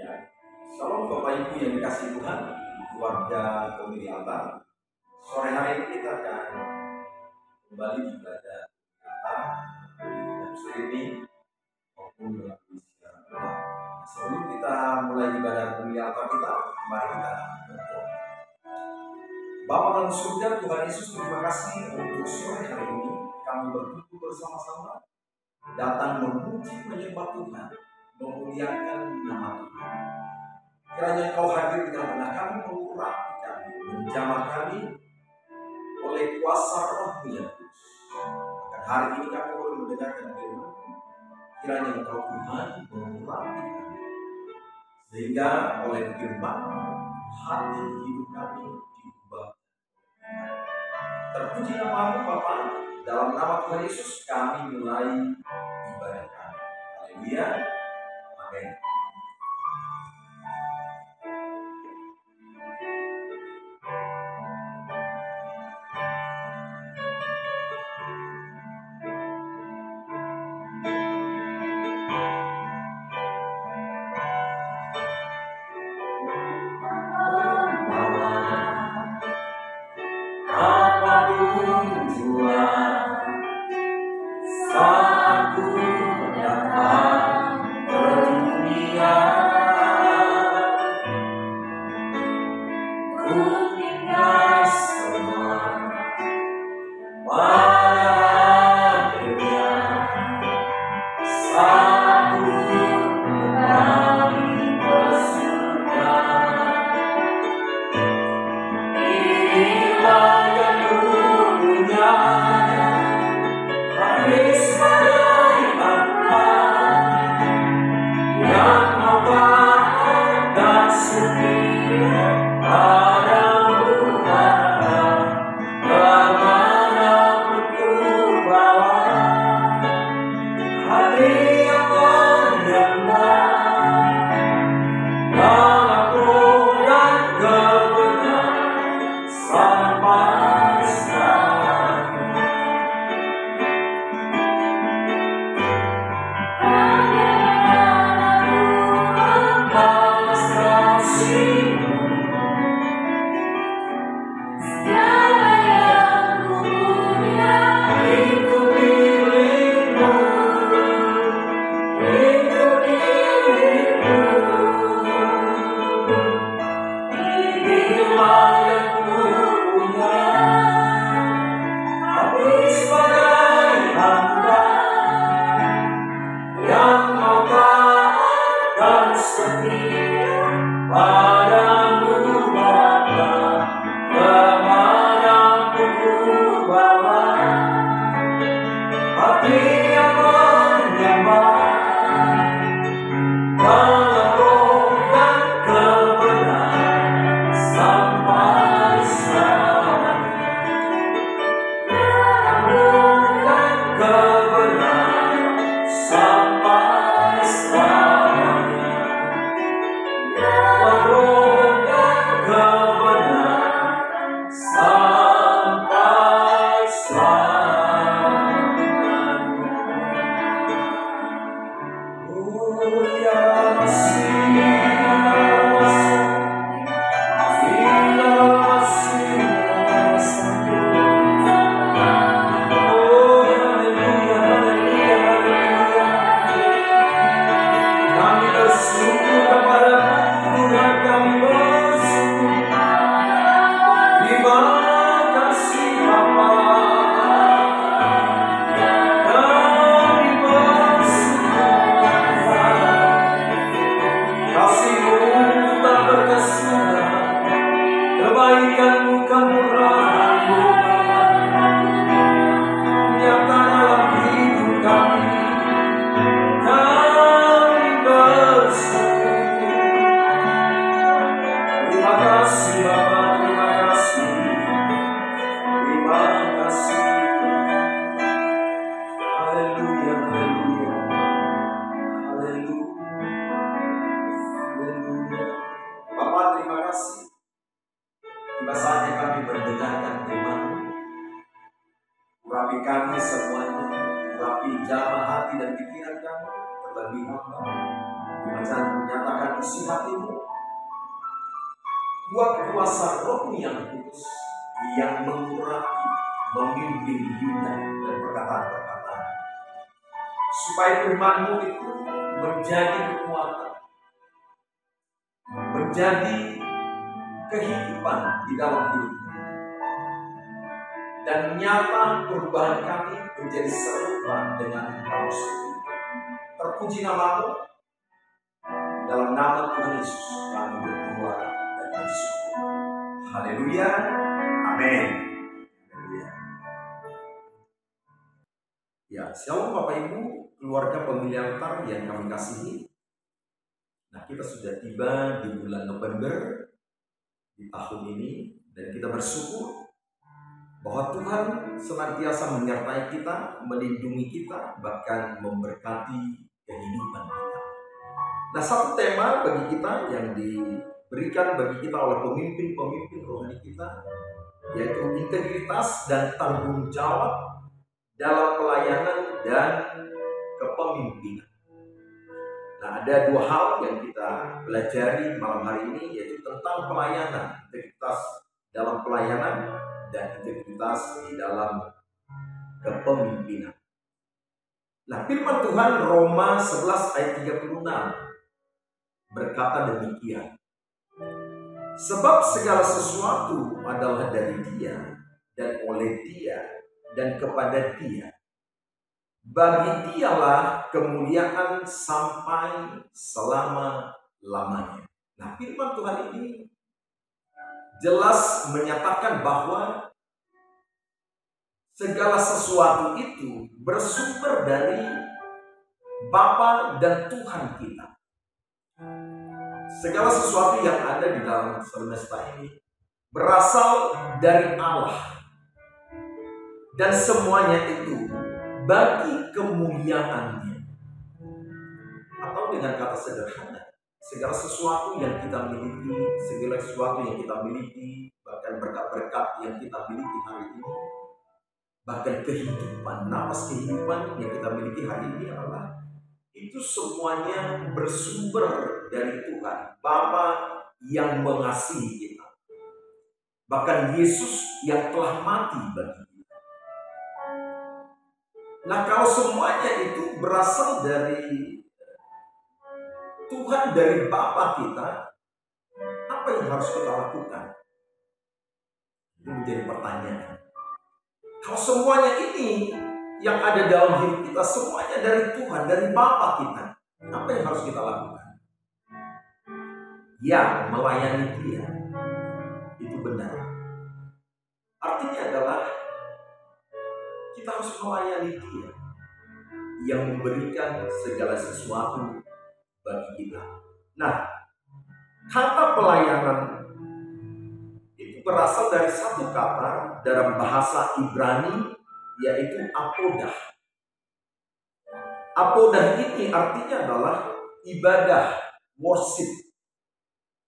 Ya, Shalom Bapak Ibu yang dikasihi Tuhan, keluarga pemilih altar. Sore hari ini kita akan kembali ibadah kata dan streaming maupun melalui siaran online. Sebelum kita mulai ibadah pemilih altar kita, mari kita berdoa. Bapa dalam surga, Tuhan Yesus, terima kasih untuk sore hari ini kami berkumpul bersama-sama, datang memuji menyembah Tuhan, memuliakan nama Tuhan. Kiranya Kau hadir di tengah-tengah kami, mengurapi kami, menjamah kami oleh kuasa Roh-Mu yang kudus. Akan hari ini kami boleh mendengarkan firman. Kiranya Engkau Tuhan mengurapi kami, sehingga oleh firman hati hidup kami diubah. Terpuji nama-Mu Bapa, dalam nama Tuhan Yesus kami mulai ibadah kami. Haleluya, amin. Bacaan menyatakan isi hatimu, kuat kuasa Roh yang kudus yang mengurapi, membimbing lidah dan perkataan-perkataan, supaya firman-Mu itu menjadi kekuatan, menjadi kehidupan di dalam hidup kami, dan nyata perubahan kami menjadi serupa dengan Engkau sendiri. Terpuji nama-Mu. Dalam nama Tuhan Yesus kami berdoa dan bersyukur. Haleluya. Amin. Haleluya. Ya, shalom Bapak Ibu, keluarga pemilih altar yang kami kasihi. Nah, kita sudah tiba di bulan November di tahun ini, dan kita bersyukur bahwa Tuhan senantiasa menyertai kita, melindungi kita, bahkan memberkati kehidupan kita. Nah, satu tema bagi kita yang diberikan bagi kita oleh pemimpin-pemimpin rohani kita, yaitu integritas dan tanggung jawab dalam pelayanan dan kepemimpinan. Nah, ada dua hal yang kita pelajari malam hari ini, yaitu tentang pelayanan, integritas dalam pelayanan dan integritas di dalam kepemimpinan. Nah, firman Tuhan Roma 11 ayat 36 berkata demikian. Sebab segala sesuatu adalah dari Dia dan oleh Dia dan kepada Dia. Bagi Dialah kemuliaan sampai selama-lamanya. Nah, firman Tuhan ini jelas menyatakan bahwa segala sesuatu itu bersumber dari Bapa dan Tuhan kita. Segala sesuatu yang ada di dalam semesta ini berasal dari Allah, dan semuanya itu bagi kemuliaannya. Atau dengan kata sederhana, segala sesuatu yang kita miliki, segala sesuatu yang kita miliki, bahkan berkat-berkat yang kita miliki hari ini, bahkan kehidupan, napas kehidupan yang kita miliki hari ini adalah itu semuanya bersumber dari Tuhan, Bapa yang mengasihi kita. Bahkan Yesus yang telah mati bagi kita. Nah, kalau semuanya itu berasal dari Tuhan, dari Bapa kita, apa yang harus kita lakukan? Itu menjadi pertanyaan. Kalau semuanya ini yang ada dalam hidup kita, semuanya dari Tuhan, dari Bapa kita, apa yang harus kita lakukan? Ya, melayani Dia. Itu benar. Artinya adalah kita harus melayani Dia yang memberikan segala sesuatu bagi kita. Nah, kata pelayanan itu berasal dari satu kata dalam bahasa Ibrani, yaitu apodah. Apodah ini artinya adalah ibadah, worship,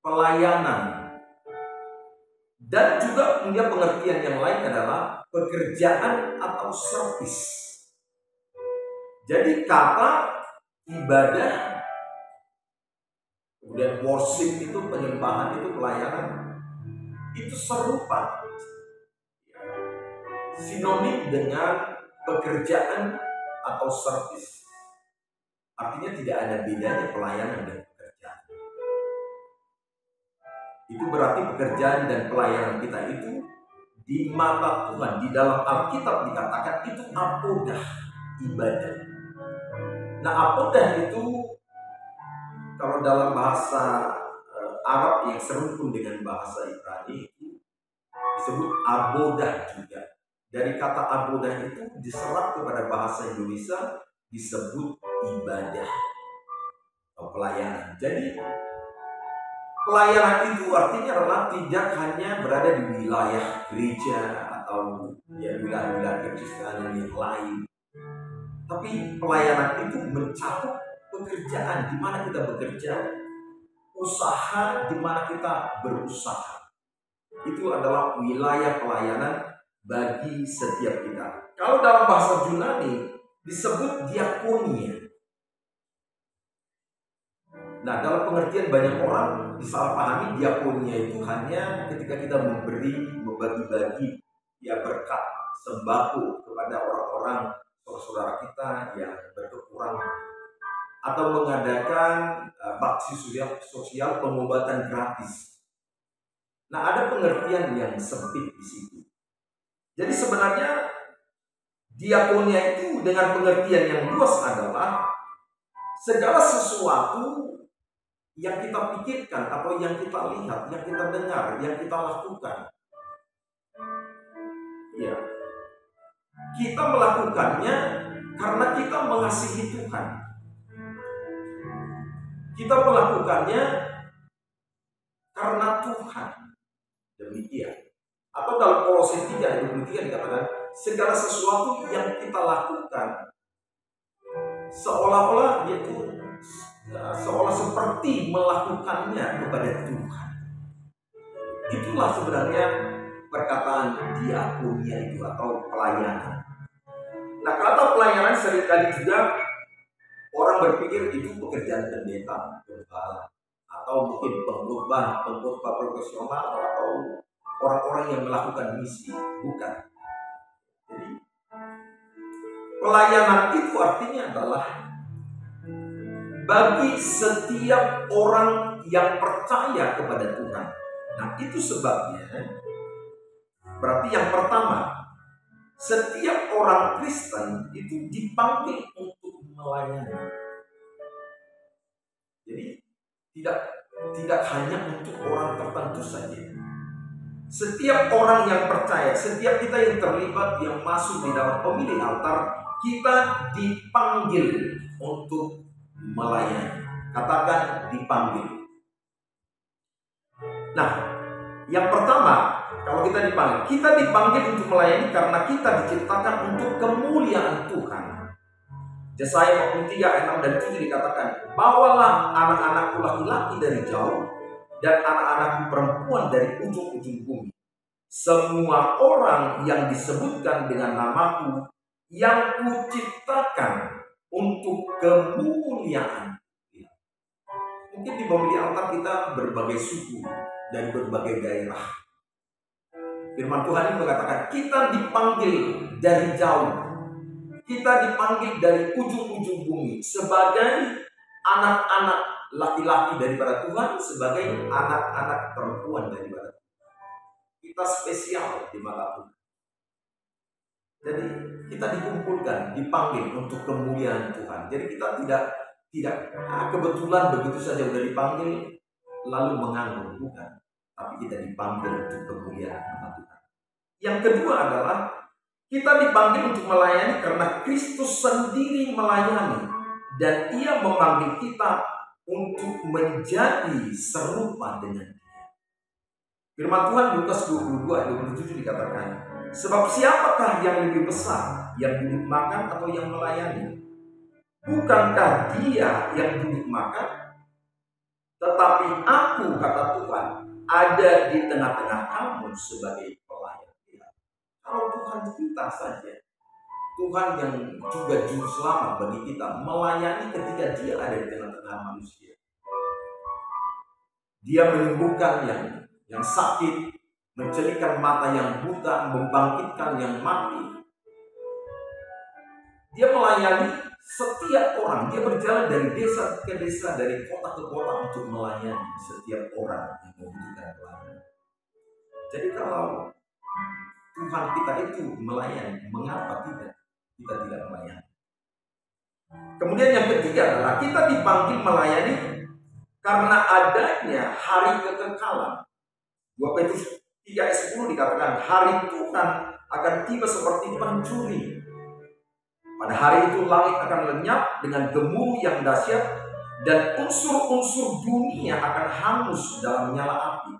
pelayanan, dan juga punya pengertian yang lain adalah pekerjaan atau servis. Jadi kata ibadah, kemudian worship itu penyembahan, itu pelayanan, itu serupa, sinonim dengan pekerjaan atau servis. Artinya tidak ada bedanya pelayanan dan pekerjaan. Itu berarti pekerjaan dan pelayanan kita itu di mata Tuhan, di dalam Alkitab dikatakan itu apodah, ibadah. Nah, apodah itu kalau dalam bahasa Arab yang serumpun dengan bahasa Ibrani itu disebut abodah juga. Dari kata abodah itu diserap kepada bahasa Indonesia disebut ibadah atau pelayanan. Jadi pelayanan itu artinya adalah tidak hanya berada di wilayah gereja atau wilayah kekristenan yang lain, tapi pelayanan itu mencakup pekerjaan di mana kita bekerja, usaha di mana kita berusaha. Itu adalah wilayah pelayanan bagi setiap kita. Kalau dalam bahasa Yunani disebut diakonia. Nah, dalam pengertian banyak orang disalahpahami diakonia itu hanya ketika kita membagi-bagi ya berkat sembako kepada orang-orang saudara kita yang berkekurangan, atau mengadakan bakti sosial pengobatan gratis. Nah, ada pengertian yang sempit di situ. Jadi sebenarnya diakonia itu dengan pengertian yang luas adalah segala sesuatu yang kita pikirkan atau yang kita lihat, yang kita dengar, yang kita lakukan. Ya, kita melakukannya karena kita mengasihi Tuhan. Kita melakukannya karena Tuhan. Demikian. Atau dalam Kolose 3 ayat 23 dikatakan, segala sesuatu yang kita lakukan seolah-olah seolah seperti melakukannya kepada Tuhan. Itulah sebenarnya perkataan diakonia itu atau pelayanan. Nah, kata pelayanan seringkali juga orang berpikir itu pekerjaan pendeta, gembala, atau mungkin pengkhotbah profesional, atau orang-orang yang melakukan misi. Bukan. Jadi pelayanan itu artinya adalah bagi setiap orang yang percaya kepada Tuhan. Nah, itu sebabnya berarti yang pertama, setiap orang Kristen itu dipanggil untuk melayani. Jadi tidak hanya untuk orang tertentu saja. Setiap orang yang percaya, setiap kita yang terlibat, yang masuk di dalam pemilih altar, kita dipanggil untuk melayani. Katakan dipanggil. Nah, yang pertama, kalau kita dipanggil untuk melayani karena kita diciptakan untuk kemuliaan Tuhan. Yesaya 43 ayat 6 dan 7 dikatakan, bawalah anak-anakku laki-laki dari jauh dan anak-anakku perempuan dari ujung-ujung bumi. Semua orang yang disebutkan dengan namaku yang kuciptakan untuk kemuliaan. Mungkin di pemilih altar kita berbagai suku dari berbagai daerah. Firman Tuhan ini mengatakan kita dipanggil dari jauh. Kita dipanggil dari ujung-ujung bumi sebagai anak-anak laki-laki daripada Tuhan, sebagai anak-anak perempuan daripada Tuhan. Kita spesial di mata Tuhan. Jadi kita dikumpulkan, dipanggil untuk kemuliaan Tuhan. Jadi kita tidak kebetulan begitu saja sudah dipanggil lalu menganggur, bukan. Tapi kita dipanggil untuk kemuliaan Tuhan. Yang kedua adalah kita dipanggil untuk melayani karena Kristus sendiri melayani, dan Ia memanggil kita untuk menjadi serupa dengan Dia. Firman Tuhan Lukas 22 ayat 27 dikatakan, sebab siapakah yang lebih besar, yang duduk makan atau yang melayani? Bukankah Dia yang duduk makan? Tetapi aku, kata Tuhan, ada di tengah-tengah kamu sebagai pelayan. Kalau Tuhan kita saja, Tuhan yang juga juru selamat bagi kita, melayani ketika Dia ada di tengah-tengah manusia. Dia menyembuhkan yang sakit, mencelikan mata yang buta, membangkitkan yang mati. Dia melayani setiap orang. Dia berjalan dari desa ke desa, dari kota ke kota untuk melayani setiap orang yang membutuhkan pelayanan. Jadi kalau Tuhan kita itu melayani, mengapa kita tidak melayani? Kemudian yang ketiga adalah kita dipanggil melayani karena adanya hari kekekalan. 2 Petrus 3 ayat 10 dikatakan, hari Tuhan akan tiba seperti pencuri. Pada hari itu langit akan lenyap dengan gemuruh yang dahsyat, dan unsur-unsur dunia akan hangus dalam nyala api,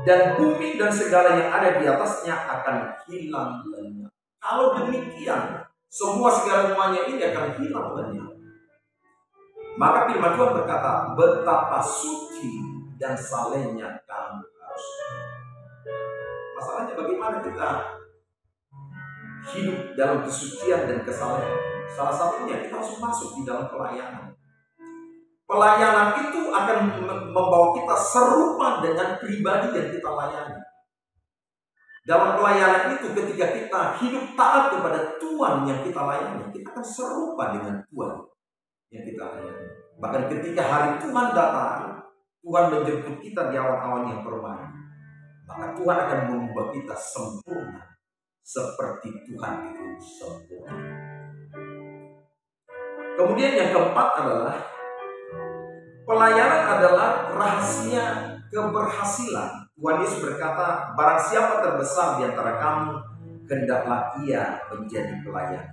dan bumi dan segala yang ada di atasnya akan hilang lenyap. Kalau demikian, semuanya ini akan hilang lenyap. Maka firman Tuhan berkata, betapa suci dan salehnya kamu harus. Masalahnya bagaimana kita hidup dalam kesucian dan kesalehan? Salah satunya kita harus masuk di dalam pelayanan. Pelayanan itu akan membawa kita serupa dengan pribadi yang kita layani. Dalam pelayanan itu, ketika kita hidup taat kepada Tuhan yang kita layani, kita akan serupa dengan Tuhan yang kita layani. Bahkan ketika hari Tuhan datang, Tuhan menjemput kita di awan-awan yang permai, maka Tuhan akan membuat kita sempurna seperti Tuhan itu sempurna. Kemudian yang keempat adalah pelayanan adalah rahasia keberhasilan. Tuhan Yesus berkata, barang siapa terbesar di antara kamu, hendaklah ia menjadi pelayan.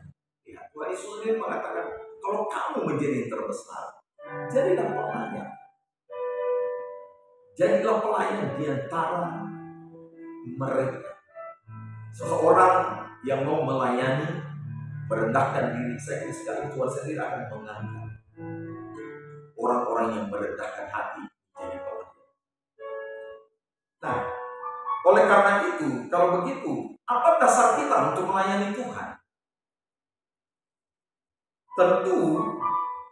Ya, Tuhan Yesus sendiri mengatakan, kalau kamu menjadi yang terbesar, jadilah pelayan. Jadilah pelayan di antara mereka. Seseorang yang mau melayani, merendahkan diri, saya kira sekali Tuhan sendiri akan mengangkat orang-orang yang merendahkan hati jadi pelayan. Nah, oleh karena itu, kalau begitu, apa dasar kita untuk melayani Tuhan? Tentu,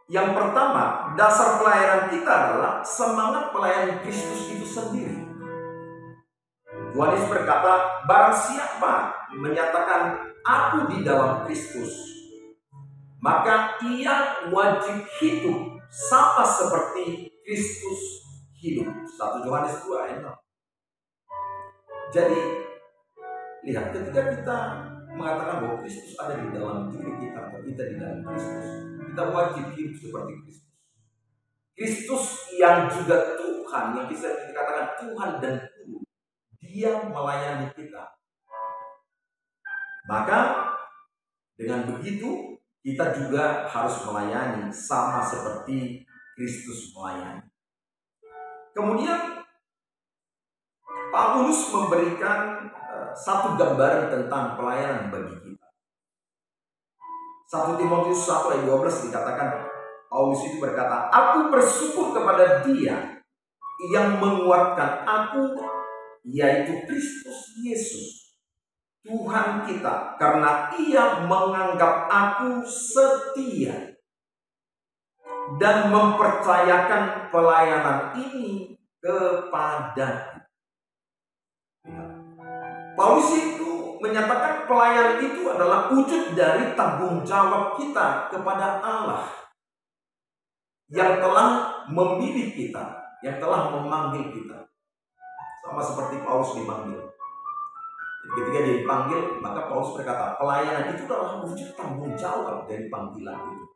yang pertama, dasar pelayanan kita adalah semangat pelayanan Kristus itu sendiri. Tuhan Yesus berkata, barang siapa menyatakan aku di dalam Kristus, maka ia wajib hidup sama seperti Kristus hidup. 1 Yohanes 2 ayat 6. Jadi, lihat, ketika kita mengatakan bahwa Kristus ada di dalam diri kita, atau kita di dalam Kristus, kita wajib hidup seperti Kristus. Kristus yang juga Tuhan, yang bisa dikatakan Tuhan dan Guru, Dia melayani kita. Maka dengan begitu kita juga harus melayani sama seperti Kristus melayani. Kemudian Paulus memberikan satu gambaran tentang pelayanan bagi kita. 1 Timotius 1 ayat 12 dikatakan, Paulus itu berkata, aku bersyukur kepada Dia yang menguatkan aku, yaitu Kristus Yesus, Tuhan kita, karena Ia menganggap aku setia dan mempercayakan pelayanan ini kepadaku. Paulus itu menyatakan pelayanan itu adalah wujud dari tanggung jawab kita kepada Allah yang telah memilih kita, yang telah memanggil kita. Sama seperti Paulus dipanggil. Ketika dia dipanggil, maka Paulus berkata, pelayanan itu adalah wujud tanggung jawab dari panggilan itu.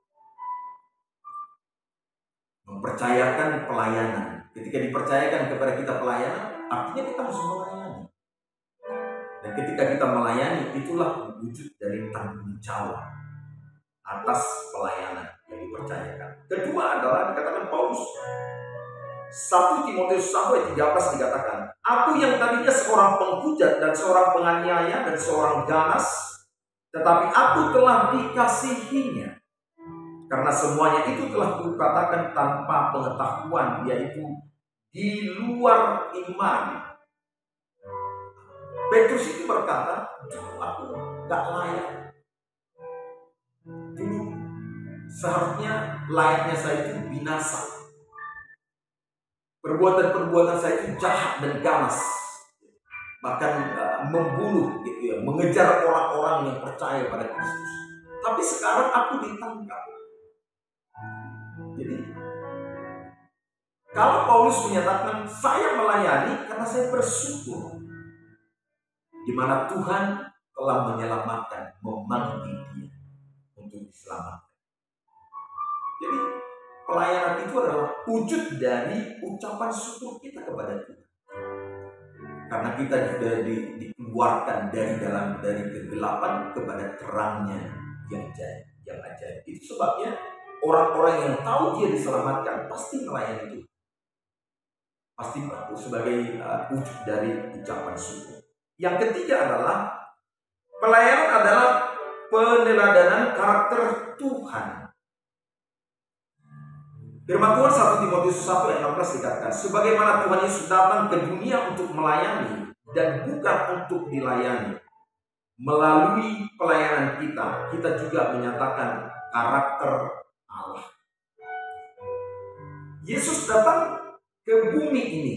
Mempercayakan pelayanan. Ketika dipercayakan kepada kita pelayanan, artinya kita harus melayani. Dan ketika kita melayani, itulah wujud dari tanggung jawab atas pelayanan yang dipercayakan. Kedua adalah dikatakan Paulus, 1 Timotius 1 ayat 13 dikatakan, aku yang tadinya seorang penghujat dan seorang penganiaya dan seorang ganas, tetapi aku telah dikasihinya. Karena semuanya itu telah kukatakan tanpa pengetahuan, yaitu di luar iman. Petrus itu berkata, aku gak layak. Dulu seharusnya layaknya saya itu binasa. Perbuatan-perbuatan saya itu jahat dan ganas. Bahkan membunuh gitu ya, mengejar orang-orang yang percaya pada Kristus. Tapi sekarang aku ditangkap. Jadi kalau Paulus menyatakan saya melayani karena saya bersyukur di mana Tuhan telah menyelamatkan, memanggil dia untuk diselamatkan. Jadi pelayanan itu adalah wujud dari ucapan syukur kita kepada Tuhan. Karena kita sudah dikeluarkan dari kegelapan kepada terangnya yang ajaib. Itu sebabnya orang-orang yang tahu dia diselamatkan pasti melayani Tuhan. Pasti sebagai wujud dari ucapan syukur. Yang ketiga adalah pelayanan adalah peneladanan karakter Tuhan. Firman Tuhan 1 Timotius 1 ayat 16 dikatakan, sebagaimana Tuhan Yesus datang ke dunia untuk melayani dan bukan untuk dilayani. Melalui pelayanan kita juga menyatakan karakter Allah. Yesus datang ke bumi ini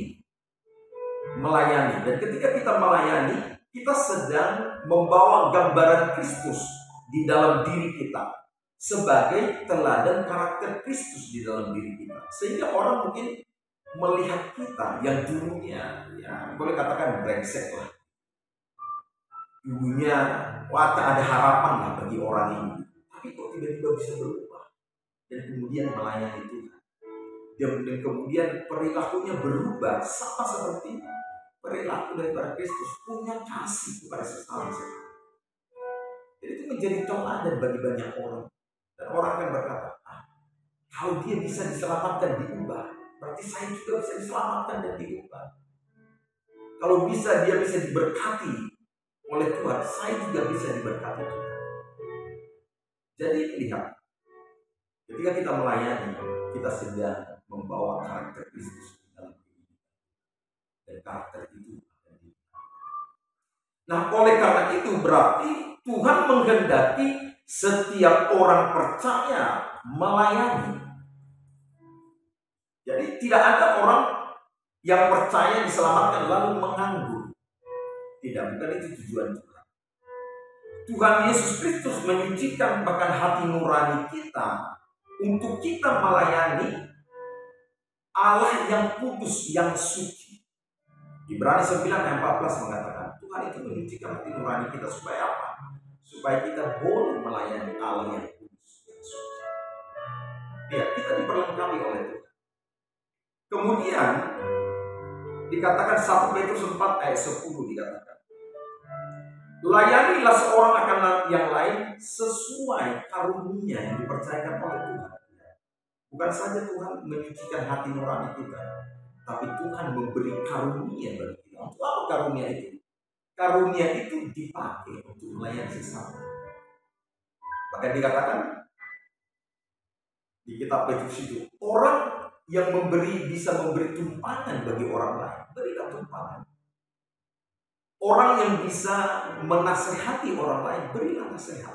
melayani, dan ketika kita melayani, kita sedang membawa gambaran Kristus di dalam diri kita sebagai teladan karakter Kristus di dalam diri kita, sehingga orang mungkin melihat kita yang dulunya, ya boleh katakan brengsek lah, dulunya wah tak ada harapan lah bagi orang ini, tapi kok tiba-tiba bisa berubah dan kemudian melayani Tuhan, dan kemudian perilakunya berubah sama seperti perilaku daripada Kristus, punya kasih kepada sesama. Jadi itu menjadi teladan bagi banyak orang, dan orang akan berkata, kalau dia bisa diselamatkan, diubah, berarti saya juga bisa diselamatkan dan diubah. Kalau dia bisa diberkati oleh Tuhan, saya juga bisa diberkati Tuhan. Jadi lihat, ketika kita melayani, kita sedang membawa karakter Kristus dalam diri kita, dan karakter itu. Nah, oleh karena itu berarti Tuhan menghendaki setiap orang percaya melayani. Jadi tidak ada orang yang percaya diselamatkan lalu menganggur. Tidak, bukan itu tujuan Tuhan. Tuhan Yesus Kristus menyucikan bahkan hati nurani kita untuk kita melayani Allah yang kudus, yang suci. Ibrani 9 ayat 14 mengatakan, Tuhan itu menyucikan hati nurani kita supaya apa? Supaya kita boleh melayani Allah yang kudus, yang suci. Ya, kita diperlengkapi oleh Tuhan. Kemudian dikatakan 1 Petrus 4 ayat 10 dikatakan, layanilah seorang akan yang lain sesuai karunia yang dipercayakan oleh Tuhan. Bukan saja Tuhan menyucikan hati nurani kita, tapi Tuhan memberi karunia bagi kita. Untuk apa karunia itu? Karunia itu dipakai untuk melayani sesama. Maka dikatakan di kitab Petrus itu, orang yang bisa memberi tumpangan bagi orang lain, berilah tumpangan. Orang yang bisa menasehati orang lain, berilah nasihat.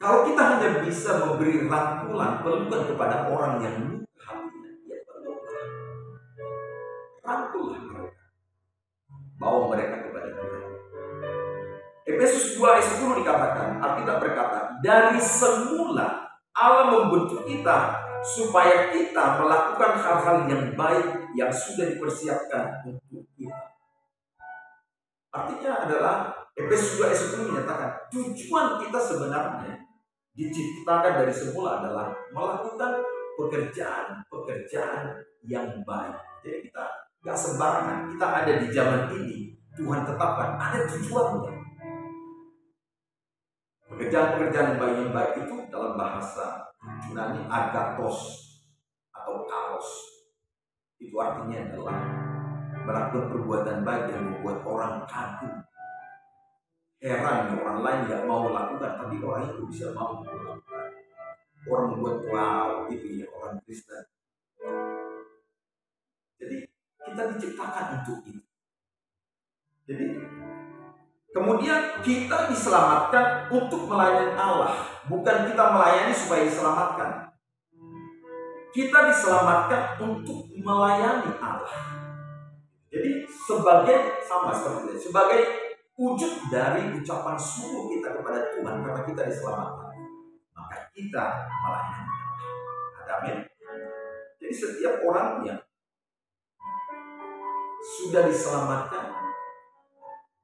Kalau kita hanya bisa memberi rangkulan, pelukan kepada orang yang luka hatinya, ya peluklah, rangkullah mereka, bawa mereka kepada Tuhan. Efesus 2 ayat 10 dikatakan, Alkitab berkata, dari semula Allah membentuk kita supaya kita melakukan hal-hal yang baik yang sudah dipersiapkan untuk kita. Artinya adalah Efesus 2 ayat 10 menyatakan tujuan kita sebenarnya diciptakan dari semula adalah melakukan pekerjaan-pekerjaan yang baik. Jadi kita gak sembarangan, kita ada di zaman ini, Tuhan tetapkan ada tujuannya. Pekerjaan-pekerjaan yang baik itu dalam bahasa Yunani agathos atau kalos. Itu artinya adalah melakukan perbuatan baik yang membuat orang kagum. Heran orang lain tidak mau melakukan, tapi orang itu bisa mau melakukan. Orang membuat wow, itu ya orang Kristen. Jadi kita diciptakan untuk itu. Jadi kemudian kita diselamatkan untuk melayani Allah, bukan kita melayani supaya diselamatkan. Kita diselamatkan untuk melayani Allah. Jadi sebagai wujud dari ucapan syukur kita kepada Tuhan karena kita diselamatkan, maka kita melayani Allah. Amin. Jadi setiap orang yang sudah diselamatkan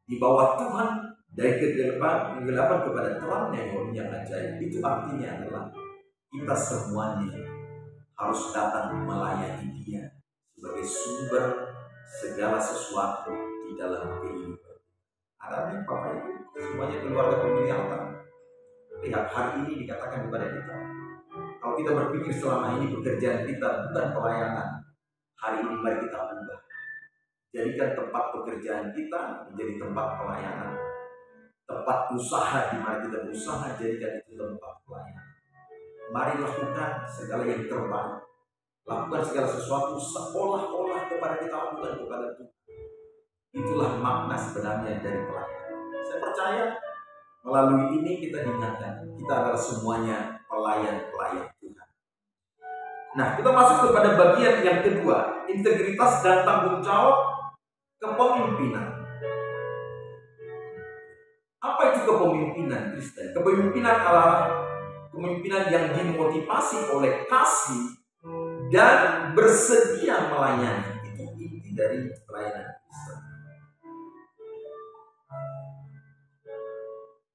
di bawah Tuhan dari kegelapan kepada terangnya yang ajaib, itu artinya adalah kita semuanya harus datang melayani Dia sebagai sumber segala sesuatu di dalam kehidupan. Amin, Bapak Ibu, semuanya keluarga pemilih altar. Lihat, hari ini dikatakan kepada kita, kalau kita berpikir selama ini pekerjaan kita bukan pelayanan, hari ini mari kita ubah. Jadikan tempat pekerjaan kita menjadi tempat pelayanan. Tempat usaha di mana kita berusaha, jadikan itu tempat pelayanan. Mari lakukan segala yang terbaik. Lakukan segala sesuatu seolah-olah kepada kita lakukan kepada Tuhan. Itulah makna sebenarnya dari pelayanan. Saya percaya melalui ini kita diingatkan, kita adalah semuanya pelayan-pelayan Tuhan. Nah, kita masuk kepada bagian yang kedua, integritas dan tanggung jawab kepemimpinan. Apa itu kepemimpinan Kristen? Kepemimpinan adalah kepemimpinan yang dimotivasi oleh kasih dan bersedia melayani. Itu inti dari pelayanan Kristen.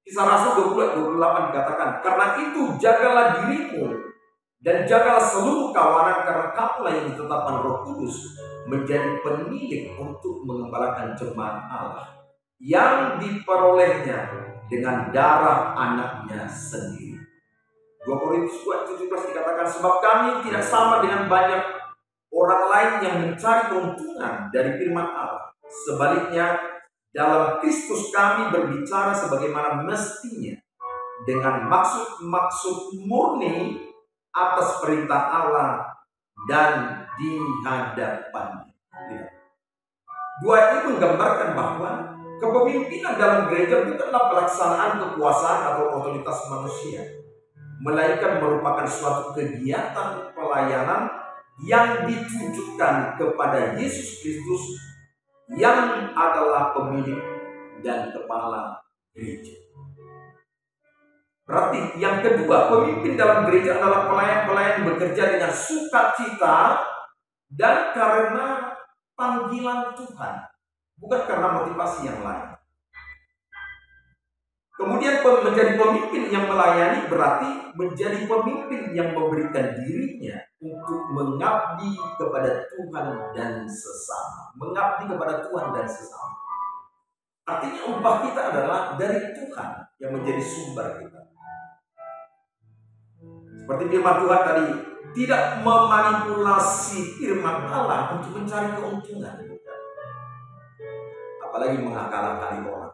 Kisah Rasul 20:28 dikatakan, karena itu jagalah dirimu dan jagalah seluruh kawanan, karena kamulah yang ditetapkan Roh Kudus menjadi penilik untuk mengembalakan jemaat Allah yang diperolehnya dengan darah anaknya sendiri. 2 Korintus 2:17 dikatakan, sebab kami tidak sama dengan banyak orang lain yang mencari keuntungan dari firman Allah. Sebaliknya, dalam Kristus kami berbicara sebagaimana mestinya, dengan maksud-maksud murni atas perintah Allah dan di hadapannya. Dua ini menggambarkan bahwa kepemimpinan dalam gereja bukanlah pelaksanaan kekuasaan atau otoritas manusia, melainkan merupakan suatu kegiatan pelayanan yang ditujukan kepada Yesus Kristus yang adalah pemilik dan kepala gereja. Berarti yang kedua, pemimpin dalam gereja adalah pelayan-pelayan bekerja dengan sukacita dan karena panggilan Tuhan, bukan karena motivasi yang lain. Kemudian menjadi pemimpin yang melayani berarti menjadi pemimpin yang memberikan dirinya untuk mengabdi kepada Tuhan dan sesama. Mengabdi kepada Tuhan dan sesama. Artinya upah kita adalah dari Tuhan yang menjadi sumber kita. Seperti firman Tuhan tadi, tidak memanipulasi firman Allah untuk mencari keuntungan. Apalagi mengakal-akali orang.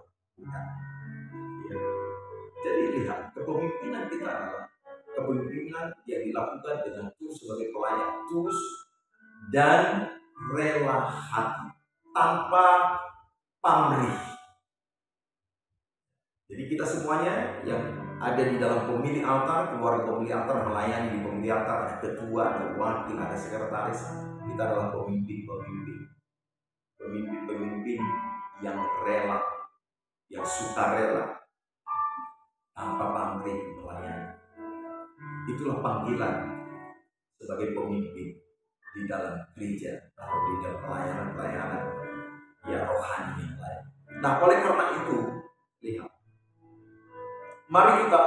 Jadi lihat, kepemimpinan kita adalah kepemimpinan yang dilakukan dengan tulus sebagai pelayan, tulus dan rela hati, tanpa pamrih. Jadi kita semuanya yang ada di dalam pemilik altar, keluarga pemilik altar, melayani di pemilik altar, ada ketua, ada wakil, ada sekretaris. Kita adalah pemimpin yang rela, yang sukarela, tanpa pamrih melayani. Itulah panggilan sebagai pemimpin di dalam gereja atau di dalam pelayanan ya rohani yang lain. Nah, oleh karena itu, lihat, mari kita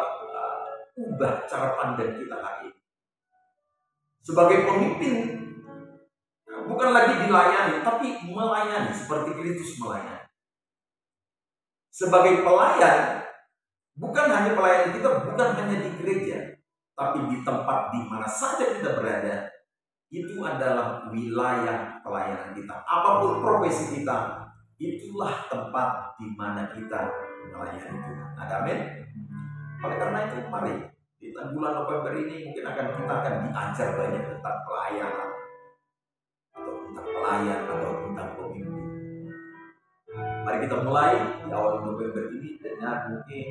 ubah cara pandang kita hari ini. Sebagai pemimpin, bukan lagi dilayani, tapi melayani seperti Kristus melayani. Sebagai pelayan, bukan hanya pelayan kita, bukan hanya di gereja, tapi di tempat di mana saja kita berada, itu adalah wilayah pelayanan kita. Apapun profesi kita, itulah tempat di mana kita melayani Tuhan. Amin. Oleh karena itu, mari di bulan November ini mungkin kita akan diajar banyak tentang pelayanan, atau tentang pelayan, atau tentang pemimpin. Mari kita mulai di awal November ini dengan mungkin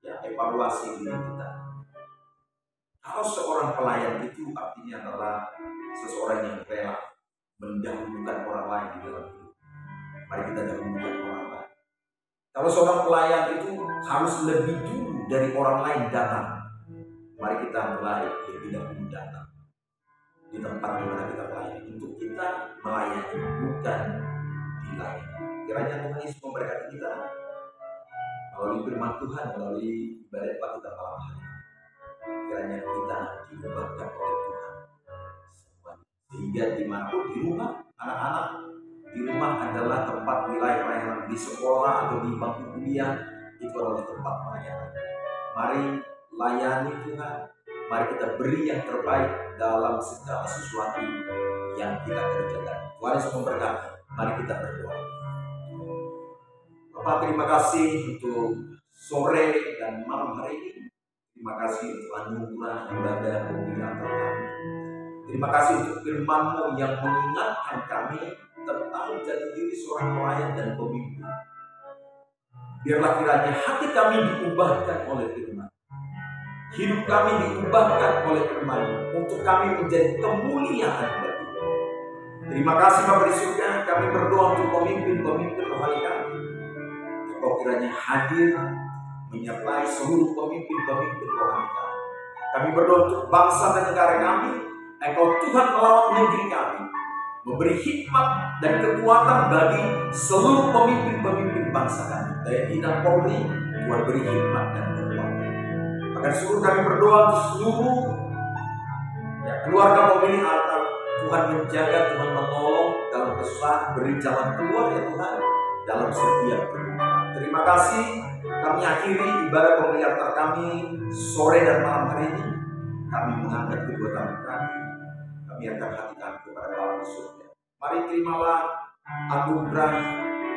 evaluasi diri kita. Kalau seorang pelayan itu artinya adalah seseorang yang rela mendahulukan orang lain di dalam hidup. Mari kita dahulukan orang lain. Kalau seorang pelayan itu harus lebih dulu dari orang lain datang. Mari kita mulai lebih dahulu datang di tempat di mana kita melayani, untuk kita melayani, bukan dilayani. Kiranya Tuhan Yesus memberkati kita melalui firman Tuhan, melalui ibadah Pak kita malam hari. Kiranya kita diubahkan oleh Tuhan sehingga dimanapun di rumah, anak-anak di rumah adalah tempat wilayah pelayanan, di sekolah atau di bangku kuliah itu adalah tempat pelayanan. Mari layani Tuhan, mari kita beri yang terbaik dalam segala sesuatu yang kita kerjakan. Tuhan Yesus memberkati. Mari kita berdoa. Bapak, terima kasih untuk sore dan malam hari ini. Terima kasih untuk anugerah ibadah pemberian kami. Terima kasih untuk firman-Mu yang mengingatkan kami tentang jati diri seorang pelayan dan pemimpin. Biarlah kiranya hati kami diubahkan oleh firman. hidup kami diubahkan oleh firman untuk kami menjadi kemuliaan bagi-Mu. Terima kasih Bapa di surga, kami berdoa untuk pemimpin-pemimpin rohani kami. Engkau kiranya hadir menyertai seluruh pemimpin-pemimpin rohani kami. Kami berdoa untuk bangsa dan negara kami. Engkau Tuhan melawat negeri kami, memberi hikmat dan kekuatan bagi seluruh pemimpin-pemimpin bangsa kami. TNI dan Polri, Tuhan beri hikmat dan kekuatan. Maka seluruh kami berdoa untuk seluruh keluarga pemilik altar. Tuhan menjaga, Tuhan menolong dalam kesusahan, beri jalan keluar ya Tuhan dalam setiap pergumulan. Terima kasih. Kami akhiri ibadah pemilik altar kami sore dan malam hari ini. Kami mengangkat kedua tangan kami. Kami akan hati kami kepada Bapa di surga. Mari terimalah anugerah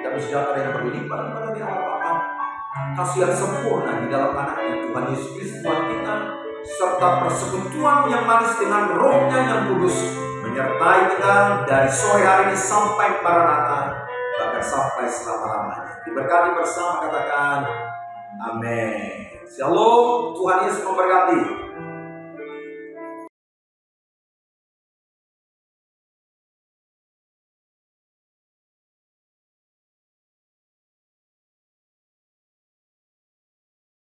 dan sejahtera yang berlimpah dari Allah Bapa, kasih yang sempurna di dalam anaknya Tuhan Yesus Kristus Tuhan kita, serta persekutuan yang manis dengan Roh-Nya yang kudus menyertai kita dari sore hari ini sampai Maranatha, bahkan sampai selama-lamanya. Diberkati bersama, katakan amin. Shalom, Tuhan Yesus memberkati.